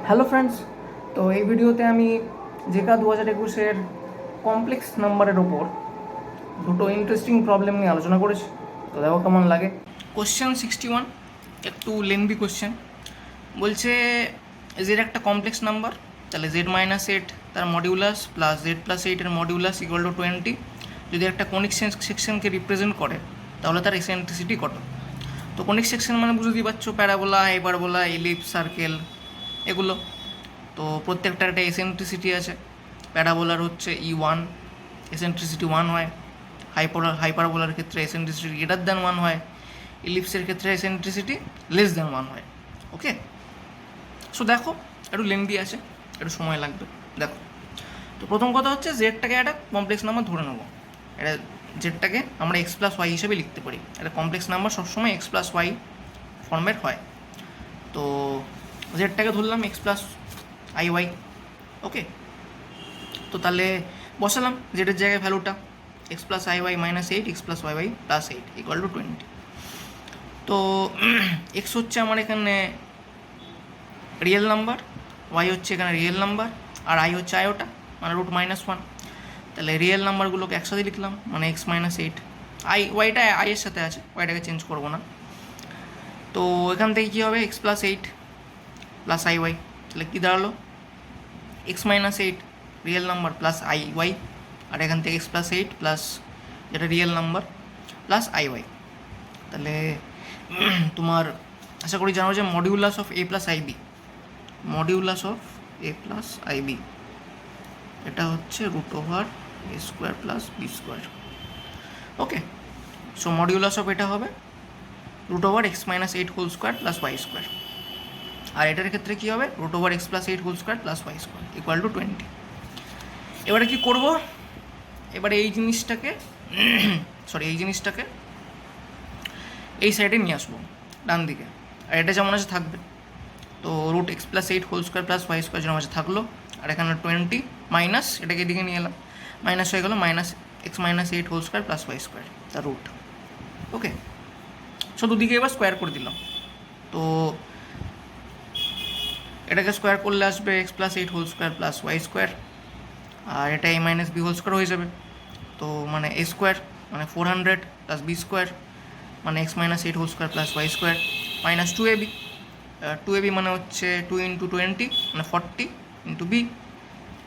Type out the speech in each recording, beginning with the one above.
Hello friends, তো এই ভিডিওতে আমি জেকা 2021-এর কমপ্লেক্স নাম্বারের ওপর দুটো ইন্টারেস্টিং প্রবলেম নিয়ে আলোচনা করেছি। তো দেখো কেমন লাগে। কোশ্চেন 61 একটু লেন্দি কোশ্চেন। বলছে জেড একটা কমপ্লেক্স নাম্বার, তাহলে z-8 তার মডিউলাস প্লাস z+8 এর মডিউলাস ইকুয়াল টু 20 যদি একটা কনিক সেকশনকে রিপ্রেজেন্ট করে তাহলে তার এসেন্ট্রিসিটি কত। তো কনিক সেকশন মানে বুঝতেই পারছো, প্যারাবোলা, হাইপারবোলা, ইলিপস, সার্কেল এগুলো। তো প্রত্যেকটার একটা এসেন্ট্রিসিটি আছে। প্যারাবোলার হচ্ছে E1, এসেন্ট্রিসিটি 1 হয়। হাইপারবোলার ক্ষেত্রে এসেন্ট্রিসিটি গ্রেটার দ্যান 1 হয়। ইলিপসের ক্ষেত্রে এসেন্ট্রিসিটি লেস দ্যান 1 হয়। ওকে, সো দেখো একটু লেন্দি আছে, একটু সময় লাগবে। দেখো, তো প্রথম কথা হচ্ছে জেডটাকে একটা কমপ্লেক্স নাম্বার ধরে নেবো। এটা জেডটাকে আমরা x+y হিসেবে লিখতে পারি। একটা কমপ্লেক্স নাম্বার সবসময় x+y ফর্মের হয়। তো জেডটাকে ধরলাম x+iy। ওকে, তো তাহলে বসালাম জেডের জায়গায় ভ্যালুটা x+iy -8 x+yy +8 ইকুয়াল টু 20। তো এক্স হচ্ছে আমার এখানে রিয়েল নাম্বার, ওয়াই হচ্ছে এখানে রিয়েল নাম্বার, আর আই হচ্ছে আয়োটা মানে √-1। তাহলে রিয়েল নাম্বারগুলোকে একসাথে লিখলাম মানে x-8। ওয়াইটা আইয়ের সাথে আছে, ওয়াইটাকে চেঞ্জ করবো না। তো এখান থেকে কী হবে x+8 + iy, তাহলে কী দাঁড়ালো x-8 real number plus iy, আর এখান থেকে x+8 প্লাস যেটা রিয়েল নাম্বার প্লাস iy। তাহলে তোমার আশা করি জানো যে modulus of a + ib, modulus of a + ib এটা হচ্ছে √a² + b²। Okay, so modulus of এটা হবে √x-8² + y², আর এটার ক্ষেত্রে কী হবে √x+8² + y² ইকুয়াল টু 20। এবারে কী করব, এবারে এই জিনিসটাকে এই সাইডে নিয়ে আসবো ডান দিকে, আর এটা যেমন আছে থাকবে। তো √x+8² + y² যেমন আছে থাকলো, আর এখানে 20 মাইনাস এটাকে এদিকে নিয়ে এলাম, মাইনাস হয়ে গেলো -x-8² + y² তার রুট। ওকে, সো দুদিকে এবার স্কোয়ার করে দিলাম। তো এটাকে স্কোয়ার করলে আসবে x+8² + y², আর এটা a-b² হয়ে যাবে। তো মানে a² মানে 400 + b² মানে x-8² + y² minus 2ab। 2ab মানে হচ্ছে 2 × 20 মানে 40 × b,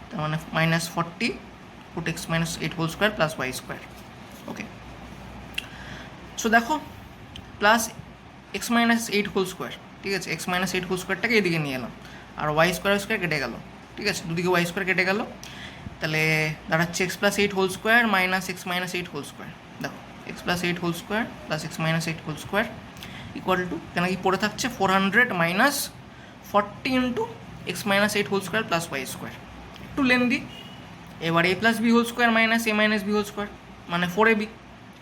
তার মানে -40 √x-8² + y²। ওকে, সো দেখো প্লাস x-8², ঠিক আছে, x-8²টাকে এদিকে নিয়ে এলাম, আর y² কেটে গেল, ঠিক আছে, দুদিকে y² কেটে গেল। তাহলে দাঁড়াচ্ছে x+8² - x-8²। দেখো x+8² + x-8² ইকুয়াল টু কেন কি পড়ে থাকছে 400 - 40 × x-8² + y²। একটু লেন্দি। এবার a + b² - a - b² মানে 4ab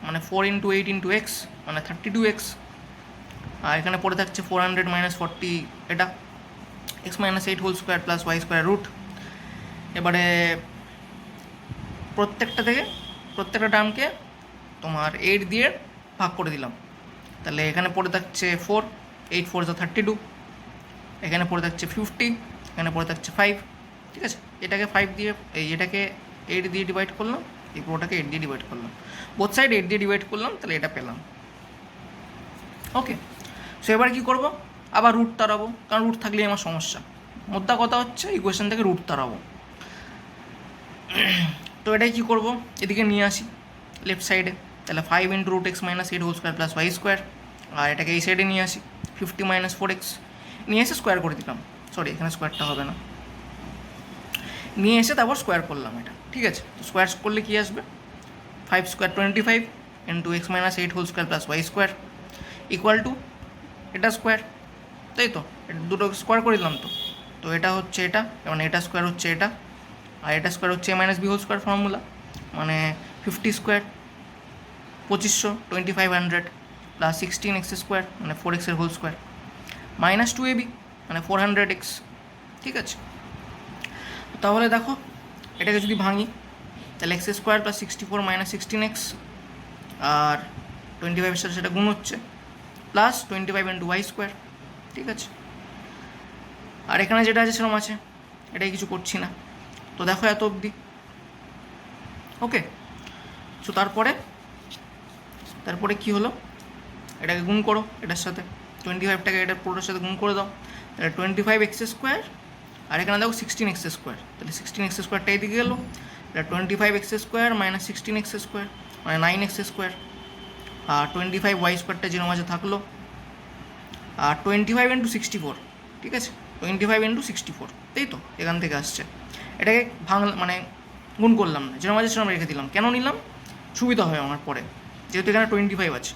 মানে 4 × 8 × x মানে 32x, আর এখানে পড়ে থাকছে 400 - 40 এটা x-8² + y² রুট। এবারে প্রত্যেকটা টার্মকে তোমার 8 দিয়ে ভাগ করে দিলাম। তাহলে এখানে পড়ে থাকছে 4, 8 4 = 32, এখানে পড়ে থাকছে 50, এখানে পড়ে থাকছে 5, ঠিক আছে। এটাকে 5 দিয়ে এটাকে 8 দিয়ে ডিভাইড করলাম, এই পুরোটাকে 8 দিয়ে ডিভাইড করলাম, বোথ সাইড 8 দিয়ে ডিভাইড করলাম, তাহলে এটা পেলাম। ওকে, সো এবার কী করবো, আবার রুট তাড়াবো, কারণ রুট থাকলেই আমার সমস্যা। মোদ্দা কথা হচ্ছে ইকুয়েশন থেকে রুট তাড়াবো। তো এটাই কী করবো, এদিকে নিয়ে আসি লেফট সাইডে, তাহলে 5 × √x-8² + y², আর এটাকে এই সাইডে নিয়ে আসি 50 - 4x, নিয়ে এসে স্কোয়ার করে দিলাম। সরি, এখানে স্কোয়ারটা হবে না, নিয়ে এসে তারপর স্কোয়ার করলাম এটা, ঠিক আছে। তো স্কোয়ার করলে কী আসবে 5² 25 × x-8² + y² ইকুয়াল টু এটা স্কোয়ার, তাই তো, এটা দুটো স্কোয়ার করে দিলাম। তো এটা হচ্ছে এটা, মানে এটা স্কোয়ার হচ্ছে এটা, আর এটা স্কোয়ার হচ্ছে a - b² ফর্মুলা, মানে 50² 2500 2500 প্লাস 16x² মানে 4x² মাইনাস 2ab মানে 400x, ঠিক আছে। তাহলে দেখো এটাকে যদি ভাঙি তাহলে x² + 64 - 16x, আর 25-এর সাথে সেটা গুণ হচ্ছে, প্লাস 25 × y², ঠিক আছে। আর এখানে যেটা আছে সেরকম আছে, এটাই কিছু করছি না। তো দেখো এত অবধি, ওকে। সো তারপরে কি হলো, এটাকে গুণ করো এটার সাথে, 25টাকে এটার পুরোটার সাথে গুণ করে দাও, তাহলে 25x², আর এখানে দেখো 16x², তাহলে 16x² এদিকে গেলো, তাহলে 25x² মাইনাস 16x², মানে 9x², আর 25y² যেরকম আছে থাকলো, আর 25 × 64, ঠিক আছে, 25 × 64, তাই তো এখান থেকে আসছে। এটাকে মানে গুণ করলাম না, যেরকম আছে সেরকম রেখে দিলাম। কেন নিলাম, সুবিধা হয় আমার পরে, যেহেতু এখানে 25 আছে।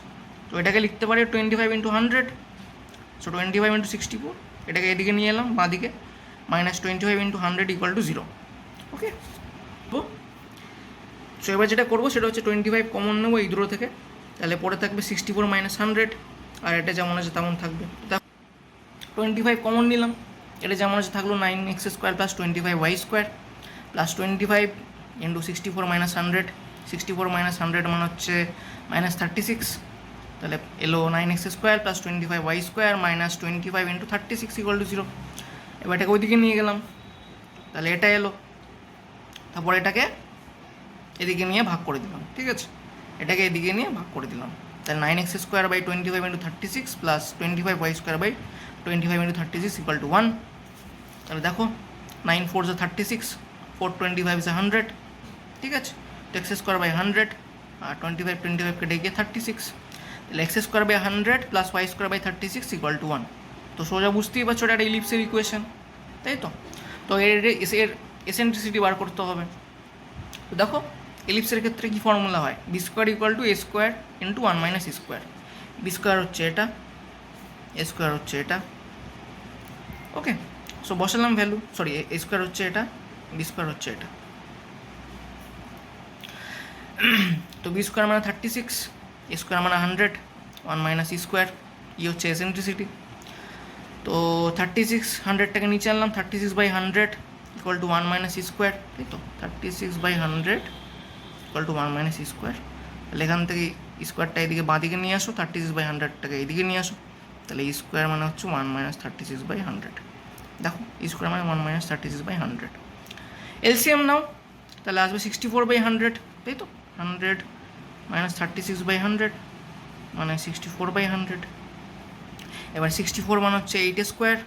তো এটাকে লিখতে পারি 25 × 100, সো 25 × 64, এটাকে এদিকে নিয়ে এলাম বাঁদিকে, মাইনাস 25 × 100 = 0, ওকে। তো সো এবার যেটা করবো সেটা হচ্ছে 25 কমন নেবো এই দুটো থেকে, তাহলে পরে থাকবে 64 - 100, আর এটা যেমন আছে তেমন থাকবে। 25 কমন নিলাম, এটা যেমন আছে থাকলো 9x² + 25y² প্লাস 25 × 64 - 100, 64 - 100 মানে হচ্ছে -36, তাহলে এলো 9x² + 25y² মাইনাস 25 × 36 = 0। এবার এটাকে ওইদিকে নিয়ে গেলাম, তাহলে এটা এলো, তারপর এটাকে এদিকে নিয়ে ভাগ করে দিলাম, ঠিক আছে, এটাকে এদিকে নিয়ে ভাগ করে দিলাম, তাহলে 9x² / 25 × 36 প্লাস 25y² / 25 × 36 = 1। তাহলে দেখো 9 4 = 36, 4 25 = 100, ঠিক আছে, তো x² / 100 আর 25 কেটে গিয়ে 36, তাহলে x² / 100 প্লাস y² / 36 = 1। তো সোজা বুঝতেই পারছো এটা একটা ইলিপসের ইকুয়েশন, তাই তো। তো এর এসেন্ট্রিসিটি বার করতে হবে। তো দেখো এলিপসের ক্ষেত্রে কী ফর্মুলা হয়, b² = a² × 1 - e², b² হচ্ছে এটা, a² হচ্ছে এটা, ওকে। সো বসালাম ভ্যালু, সরি a² হচ্ছে এটা, b² হচ্ছে এটা। তো b² মানে 36, a² মানে 100, 1 - e², ই হচ্ছে এসেন্ট্রিসিটি। তো 36 100টাকে নিচে আনলাম, 36/100 = 1 - e², তাই তো, 36/100 = 1 - e²। তাহলে এখান থেকে স্কোয়ারটা এদিকে বাঁদিকে নিয়ে আসো, 36/100টাকে এইদিকে নিয়ে আসো, তাহলে e² মানে হচ্ছে 1 - 36/100। দেখো e² মানে 1 - 36/100। এলসিএম নাও, তাহলে আসবে 64/100, তাই তো, 100 - 36/100 মানে 64/100। এবার 64 মানে হচ্ছে 8²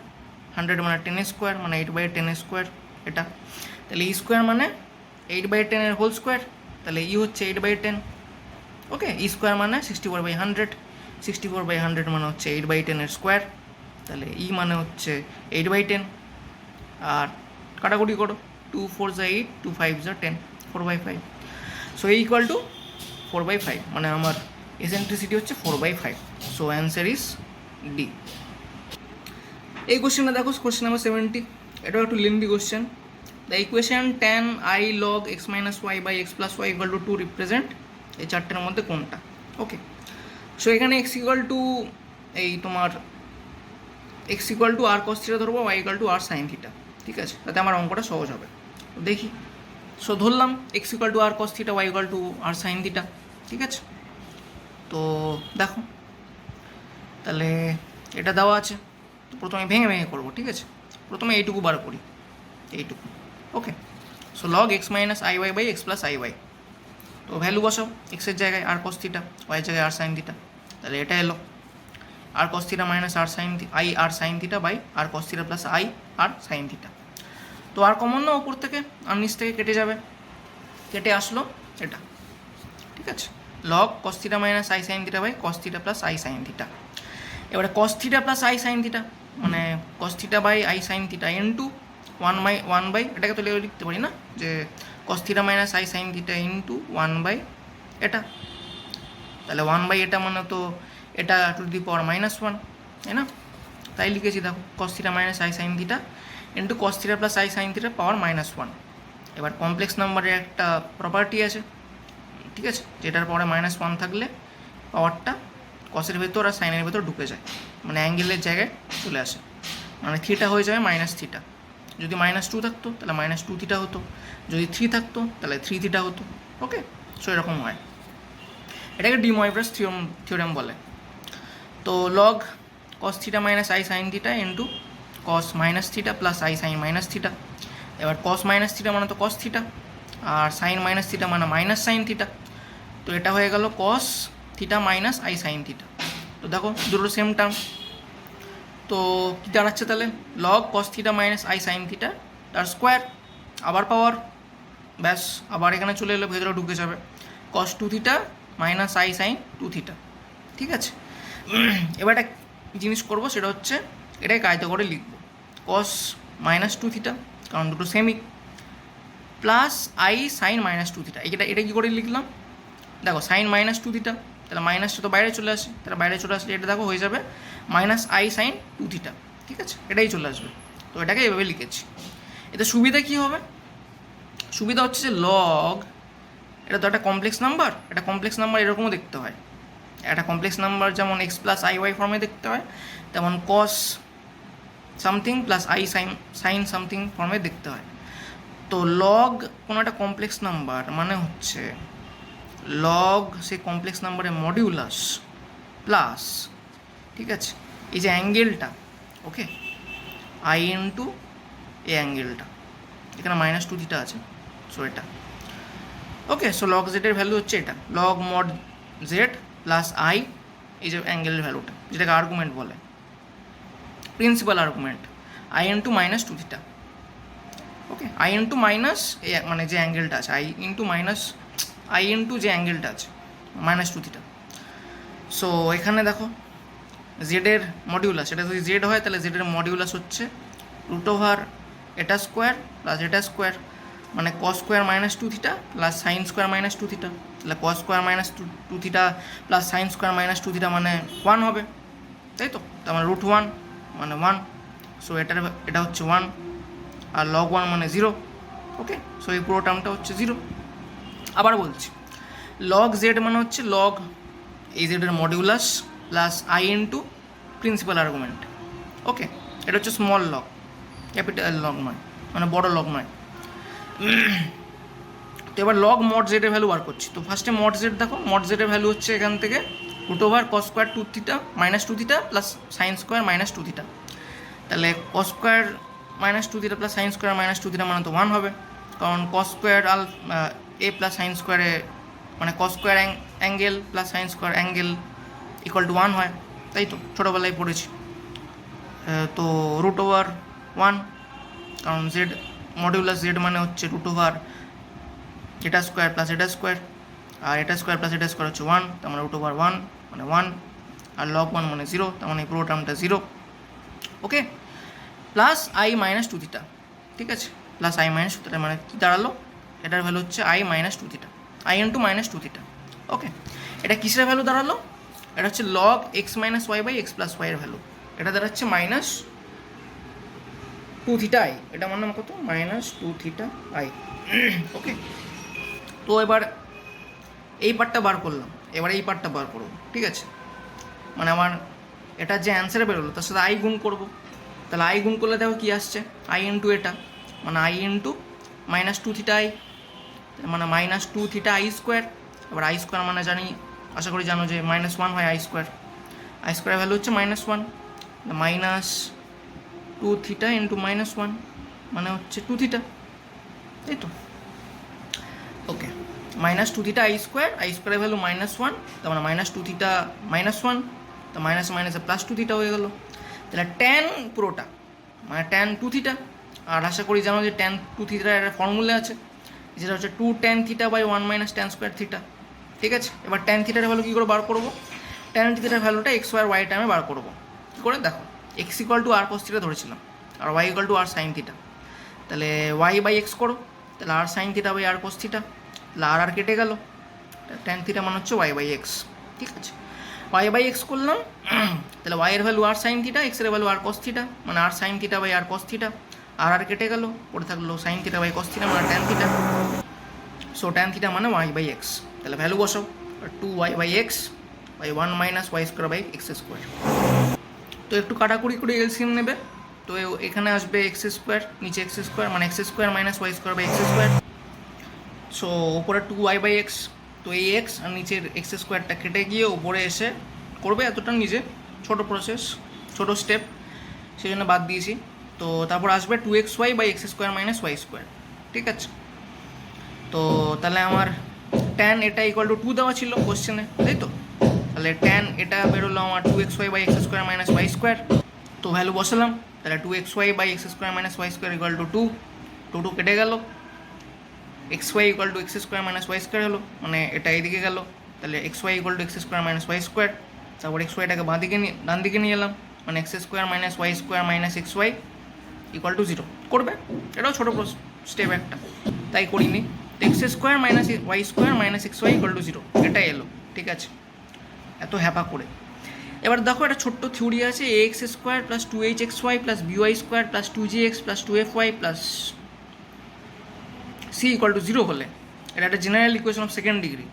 100 মানে 10² মানে 8/10², এটা। তাহলে e² মানে 8/10 হোল স্কোয়ার, তাহলে ই হচ্ছে 8/10, ওকে। e² মানে 64/100, 64/100 মানে হচ্ছে 8/10 স্কোয়ার, তাহলে ই মানে হচ্ছে 8/10। আর কাটাকুটি করো, 2 4 = 8, 2 5 = 10, 4/5। সো এই = 4/5, মানে আমার এসেন্ট্রিসিটি হচ্ছে 4/5। So answer is D. এই কোশ্চেনটা দেখো, কোশ্চেন নাম্বার 70, এটাও একটু lengthy question. The equation tan I log x - y / x + y = 2 represent এই চারটের মধ্যে কোনটা, ওকে। সো এখানে x = এই তোমার x = r cos θ ধরবো, y = r sin θ, ঠিক আছে, তাতে আমার অঙ্কটা সহজ হবে। দেখি, সো ধরলাম x = r cos θ, y = r sin θ, ঠিক আছে। তো দেখো তাহলে এটা দেওয়া আছে, তো প্রথমে ভেঙে ভেঙে করবো, ঠিক আছে। প্রথমে এইটুকু বার করি, এইটুকু, okay. So log x - iy / x + iy, তো ভ্যালু বসাও, এক্সের জায়গায় r cos θ, ওয়াই জায়গায় r sin θ, তাহলে এটা এলো r cos θ - r sin i r sin θ / r cos θ + i r sin θ। তো আর কমন না ওপর থেকে, আর নিচ থেকে কেটে যাবে, কেটে আসলো এটা, ঠিক আছে, log cos θ - i sin θ / cos θ + i sin θ। এবারে cos θ + i sin θ মানে cos θ / i sin θ ইন্টু 1/, এটাকে তো লিখতে পারি না, যে cos θ - i sin θ ইন্টু 1/, এটা, তাহলে 1/, এটা মানে তো এটা টু দি পাওয়ার -1, তাই না, তাই লিখেছি দেখো, cos θ - i sin θ into cos θ + i sin θ power -1। এবার কমপ্লেক্স নাম্বারের একটা প্রপার্টি আছে, ঠিক আছে, যেটার পরে -1 থাকলে পাওয়ারটা কসের ভেতর আর সাইনের ভেতর ঢুকে যায়, মানে অ্যাঙ্গেলের জায়গায় চলে আসে, মানে থিটা হয়ে যাবে -θ। যদি -2 থাকতো তাহলে -2 θ হতো, যদি 3 থাকতো তাহলে 3 θ হতো, ওকে। সো এরকম হয়, এটাকে ডি ময়ভ্রাস থিওরেম বলে। তো log cos θ - i sin θ into cos minus theta plus I sine minus theta. এবার কস মাইনাস থিটা মানে তো কস থিটা, আর সাইন মাইনাস থিটা মানে মাইনাস সাইন থিটা। তো এটা হয়ে গেল cos theta minus I sine theta. তো দেখো দুটো সেম টার্ম, তো কী দাঁড়াচ্ছে তাহলে, log cos theta minus I sine theta তার স্কোয়ার, আবার পাওয়ার, ব্যাস আবার এখানে চলে এলো, ভেতরে ঢুকে যাবে cos two theta minus I sine two theta. ঠিক আছে, এবার একটা জিনিস করবো, সেটা হচ্ছে এটাকে কায়দা করে লিখবো, কস মাইনাস টু থিটা, কারণ দুটো সেমই, plus I sine minus two theta. এটা কী করে লিখলাম, দেখো সাইন মাইনাস টু থিটা, তাহলে মাইনাসটা তো বাইরে চলে আসে, তাহলে বাইরে চলে আসলে এটা দেখো হয়ে যাবে minus I sine two theta. ঠিক আছে, এটাই চলে আসবে, তো এটাকে এভাবে লিখেছি। এতে সুবিধা কী হবে, সুবিধা হচ্ছে যে লগ, এটা তো একটা কমপ্লেক্স নাম্বার, একটা কমপ্লেক্স নাম্বার এরকমও দেখতে হয়, একটা কমপ্লেক্স নাম্বার যেমন এক্স প্লাস আই ওয়াই ফর্মে দেখতে হয়, তেমন cos something plus I sine something ফর্মে দেখতে হয়। তো লগ কোনো একটা কমপ্লেক্স নাম্বার মানে হচ্ছে লগ সেই কমপ্লেক্স নাম্বারের মডিউলাস প্লাস, ঠিক আছে, এই যে অ্যাঙ্গেলটা, ওকে, আই ইন্টু এই অ্যাঙ্গেলটা, এখানে মাইনাস টু থিটা আছে, সো এটা, ওকে। সো লগ জেডের ভ্যালু হচ্ছে এটা, log mod Z plus I, এই যে অ্যাঙ্গেলের ভ্যালুটা, যেটাকে আর্গুমেন্ট বলে, principal argument, I into minus two theta, okay, I into minus মানে যে অ্যাঙ্গেলটা আছে, আই ইন্টু যে অ্যাঙ্গেলটা আছে মাইনাস টু থিটা। সো এখানে দেখো জেডের মডিউলাস, এটা যদি জেড হয় তাহলে জেডের মডিউলাস হচ্ছে রুট ওভার এটা স্কোয়ার প্লাস এটা স্কোয়ার, মানে cos square minus two theta plus sine square minus two theta, তাহলে cos square minus two theta plus sine square minus two theta মানে 1 হবে, তাই তো, তার মানে রুট 1 মানে 1, সো এটা হচ্ছে 1, আর লগ 1 মানে 0, ওকে। সো এই পুরো টার্মটা হচ্ছে 0। আবার বলছি, লগ জেড মানে হচ্ছে লগ এই জেডের modulus plus i into principal argument, okay. এটা হচ্ছে স্মল লগ, ক্যাপিটাল লগ নয়, মানে বড় লগ নয়। তো এবার লগ মড জেডের ভ্যালু বার করছি। তো ফার্স্টে মড জেড দেখো, মড জেডের ভ্যালু হচ্ছে এখান থেকে root over cos square two theta minus two theta plus sine square minus two theta, তাহলে cos square minus two theta plus sine square minus two theta মানে তো 1 হবে, কারণ cos square a plus sine স্কোয়ারে মানে cos square angle plus sine square angle equal to 1 হয়, তাই তো, ছোটোবেলায় পড়েছি। তো রুট ওভার 1, কারণ জেড মডিউলাস জেড মানে হচ্ছে রুট ওভার এটা স্কোয়ার প্লাস এটা স্কোয়ার, আর এটা স্কোয়ার প্লাস এটা স্কোয়ার হচ্ছে 1, তার মানে রুট ওভার 1 মানে 1, আর লগ 1 মানে 0, তার মানে পুরো টার্মটা 0, okay, plus i minus two theta, ঠিক আছে, plus i minus two theta মানে কী দাঁড়ালো, এটার ভ্যালু হচ্ছে i minus two theta, i into minus two theta, okay. এটা কিসের ভ্যালু দাঁড়ালো, এটা হচ্ছে log x minus y by x plus ওয়াইয়ের ভ্যালু, এটা দাঁড়াচ্ছে মাইনাস টু থিটা আই, এটা মানে কত, minus two theta i, okay. তো এবার এই পার্টটা বার করলাম, এবার এই পার্টটা বার করবো, ঠিক আছে, মানে আমার এটা যে অ্যান্সারে বেরোলো তার সাথে আই গুণ করবো, তাহলে আই গুণ করলে দেখো কী আসছে, আই ইন্টু এটা মানে i into minus two theta i, মানে minus two theta i square. এবার আই স্কোয়ার মানে জানি, আশা করি জানো যে -1 হয় আই স্কোয়ার ভ্যালু হচ্ছে -1, মাইনাস টু থিটা ইন্টু -1 মানে হচ্ছে টু থিটা, তাই তো, ওকে, মাইনাস টু থিটা আই স্কোয়ারের ভ্যালু -1, তার মানে মাইনাস টু থিটা -1, তো মাইনাস মাইনাসে প্লাস টু থিটা হয়ে গেলো, তাহলে ট্যান পুরোটা মানে ট্যান টু থিটা, আর আশা করি জানো যে ট্যান টু থিটার একটা ফর্মুলা আছে, যেটা হচ্ছে 2 tan theta by 1 minus tan square theta, ঠিক আছে। এবার ট্যান থিটার ভ্যালু কী করে বার করবো, ট্যান থিটার ভ্যালুটা এক্স ওয়াই ওয়াই টাইমে বার করবো, কী করে দেখো, x equal to r cos theta ধরেছিলাম, আর y equal to r sine theta, তাহলে ওয়াই বাই এক্স করো, তাহলে r sine theta by r cos theta, তাহলে আর কেটে গেল, ট্যান থিটা মানে হচ্ছে ওয়াই বাই এক্স, ঠিক আছে, ওয়াই বাই এক্স করলাম, তাহলে ওয়াইয়ের ভ্যালু আর সাইন থিটা, এক্সের ভ্যালু আর কস থিটা, মানে r sine theta by r cos theta, r কেটে গেল, পড়ে থাকলো sine theta by cos theta মানে tan theta, so tan theta মানে ওয়াই বাই এক্স, তাহলে ভ্যালু বসাও, 2y by x by 1 minus y square by x square. তো একটু কাটাকুড়ি করে এলসিএম নেবে, তো এখানে আসবে এক্স স্কোয়ার, নিচে এক্স স্কোয়ার মানে x square minus y square by x square, so ওপরে 2y বাই এক্স, তো এই এক্স আর নিচের এক্স স্কোয়ারটা কেটে গিয়ে ওপরে এসে করবে এতটা, নিজে ছোটো প্রসেস, ছোটো স্টেপ, সেই জন্য বাদ দিয়েছি, তো তারপর আসবে 2xy by x square minus y square, ঠিক আছে। তো তাহলে আমার ট্যান এটা ইকুয়াল টু 2 দেওয়া ছিল কোশ্চেনে, তাই তো? তাহলে ট্যান এটা বেরোলো আমার 2xy by x square minus y square. তো ভ্যালু বসালাম, তাহলে 2xy by x square minus y square equal to 2, 2 কেটে গেল, xy equal to x square minus y square হলো, মানে এটা এইদিকে গেল, তাহলে xy equal to x square minus y square. তারপর xyটাকে ডান দিকে নিয়ে এলাম, মানে x square minus y square minus xy equal to 0 করবে। এটাও ছোটো স্টেপ একটা, তাই করিনি। X square minus y square minus xy equal to 0 এটাই এলো, ঠিক আছে। এত হ্যাপা করে এবার দেখো একটা ছোট্ট থিওরি আছে, a x square plus 2hxy plus b y square plus 2gx plus 2fy plus c equal to 0 হলে এটা একটা general equation of second degree.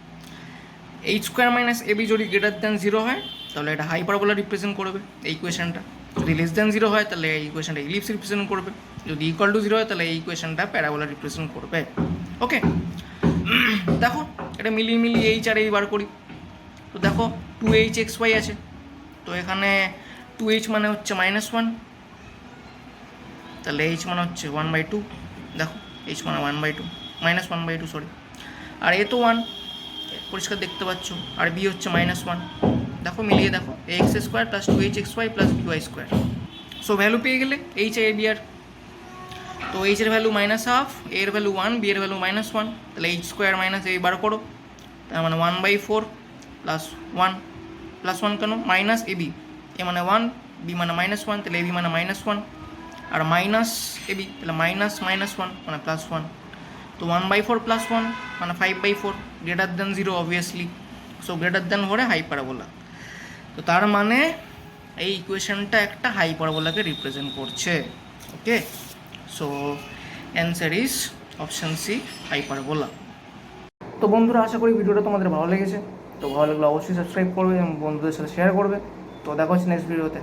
H square minus a b যদি গ্রেটার দ্যান 0 হয় তাহলে এটা হাইপারবোলা রিপ্রেজেন্ট করবে এই ইকুয়েশনটা। যদি লেস দ্যান 0 হয় তাহলে এই ইকুয়েশনটা ইলিপস রিপ্রেজেন্ট করবে। যদি ইকুয়াল টু 0 হয় তাহলে এই ইকুয়েশনটা প্যারাবোলা রিপ্রেজেন্ট করবে। ওকে, দেখো এটা মিলিয়ে এইচ আর এই বার করি। তো দেখো 2hxy আছে, তো এখানে 2h মানে হচ্ছে -1, তাহলে h মানে হচ্ছে 1/2। দেখো h মানে 1/2, -1/2 সরি। আর এ তো 1 পরিষ্কার দেখতে পাচ্ছ, আর বি হচ্ছে -1। দেখো মিলিয়ে দেখো x square plus 2hxy plus b y square. So value পেয়ে গেলে এইচ এ বি আর। তো এইচ এর ভ্যালু -1/2, এর ভ্যালু 1, বি এর ভ্যালু -1, তাহলে এইচ স্কোয়ার মাইনাস এই বার করো, তার মানে 1/4 প্লাস 1 প্লাস 1 কেন মাইনাস এবি, এ মানে 1, বি মানে -1, তাহলে এবি মানে -1 আর মাইনাস এবি, তাহলে -1 মানে +1। তো 1/4 প্লাস 1 মানে 5/4, greater than 0 obviously. So greater than হলে হাইপারবোলা। তো তার মানে এই ইকুয়েশনটা একটা হাইপারবোলাকে রিপ্রেজেন্ট করছে। Okay, so answer is option c, hyperbola. তো বন্ধুরা আশা করি ভিডিওটা তোমাদের ভালো লেগেছে। তো ভালো লাগলে অবশ্যই সাবস্ক্রাইব করবে এবং বন্ধুদের সাথে শেয়ার করবে। তো দেখা হচ্ছে নেক্সট ভিডিওতে।